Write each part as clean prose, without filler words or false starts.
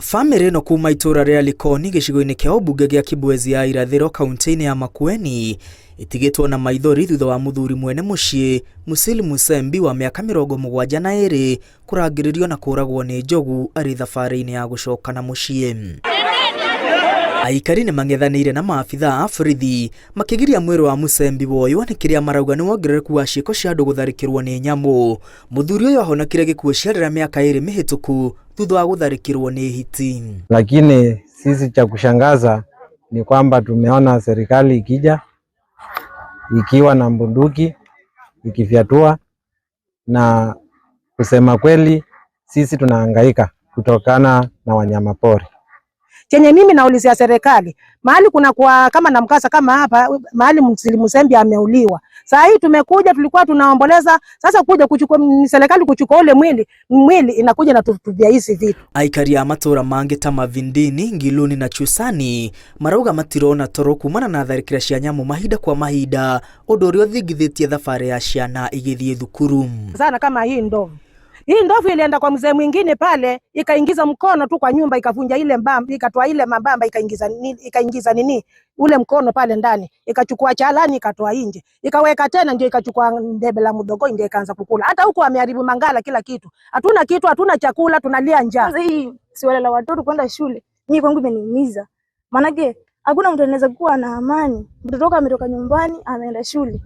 Family no kuma itura ria Likoni gicigo-ini kia ubunge gia Kibwezi ya irathiro kaunti-ini ya Makueni itigitwo na maithori thutha wa muthuri mwene mucii Musili Musembi wa miaka 72 kurangiririo na kuragwo ni njogu ari thabari-ini ya gucoka na mucii. Aikari ni mang'ethanire na maafitha a borithi makigiria mwiri wa Musembi woywo ni kiria marauga ni wongerereku wa ciiko cia andu gutharikirwo ni nyamu. Muthuri uyu ahonokire gikuo ciarira miaka 2 mihituku thutha wa gutharikirwo ni hiti. Lakini sisi cha kushangaza ni kwamba tumeona serikali ikija ikiwa na bunduki ikifyatua, na kusema kweli sisi tunahangaika kutokana na wanyamapori. Chenye mimi naulizia serikali, mahali kuna kwa kama na mkasa kama hapa, mahali Musili Musembi ameuliwa. Saa hii tumekuja, tulikuwa tunaomboleza, sasa kuja kuchukua serikali kuchukua ule mwili inakuja na tutubia hizi vitu. Aikari ya matura mange ta Mavindini, Ngiluni na Chusani marauga matirona toro kumana na tharikira cia nyamu mahinda kwa mahinda, undu uria uthingithitie thabari ya ciana igithie thukuru. Sana kama hii ndovu. Hii ndovu ilienda kwa mzee mwingine pale, ikaingiza mkono tu kwa nyumba, ikavunja ile mbamba, ikatoa ile mabamba, ikaingiza nini ule mkono pale ndani, ikachukua chalani ikatoa nje, ikaweka tena, ndio ikachukua ndebe la mdogo ndio ikaanza kukula. Hata huko ameharibu mangala kila kitu. Hatuna kitu, hatuna chakula, tunalia njaa. Sasa hii si wale la watoto kwenda shule. Mimi kwangu imeniumiza. Maana hakuna mtu anaweza kuwa na amani. Mtoto wako ametoka nyumbani, ameenda shule.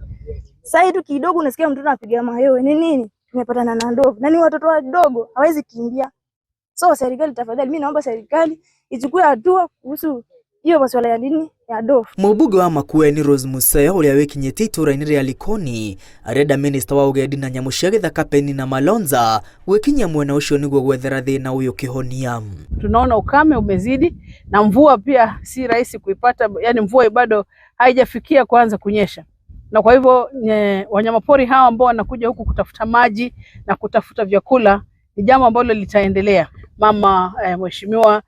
Sasa hivi kidogo unasikia mtoto anapiga mayowe. Ni nini? Tumepatana na ndovu. Na ni watoto wadogo, hawezi kimbia. So serikali tafadhali, mimi naomba serikali ichukue hatua kuhusu hiyo masuala ya nini ya ndovu. Mubuge wa Makueni Rose Museya uria wikinyete itura-ini ria Likoni arenda minister wa ugendi na nyamu cia githaka Penina Malonza gwikinyia mwena ucio niguo gwethera thina uyu kihonia. Tunaona ukame umezidi na mvua pia si rahisi kuipata, yani mvua bado haijafikia kuanza kunyesha. Na kwa hivyo wanyamapori hawa ambao wanakuja huku kutafuta maji na kutafuta vyakula ni jambo ambalo litaendelea. Mama mheshimiwa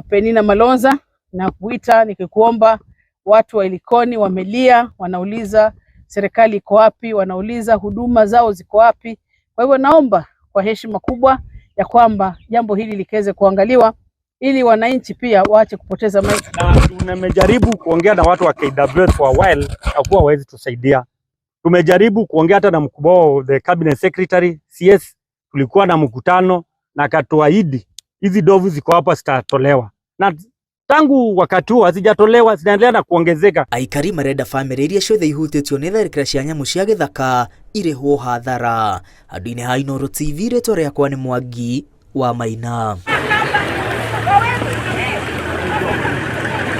Penina Malonza, na kuita nikikuomba, watu wa Likoni wamelia, wanauliza serikali iko wapi, wanauliza huduma zao ziko wapi. Kwa hivyo naomba kwa heshima kubwa ya kwamba jambo hili likaweze kuangaliwa ili wananchi pia waache kupoteza maisha. Na tumejaribu kuongea na watu wa KWS for a while, hakuwa hawezi tusaidia. Tumejaribu kuongea hata na mkubwa wa the cabinet secretary CS, tulikuwa na mkutano na akatuahidi hizi ndovu ziko hapa zitatolewa. Na tangu wakati huo hazijatolewa, zinaendelea na kuongezeka. Aikari marenda family iria ciothe ihutitio ni tharikira cia nyamu cia githaka irihwo hathara. Handũ-inĩ ha Inooro TV, rĩtwa rĩakwa nĩ Mwangi wa Maina.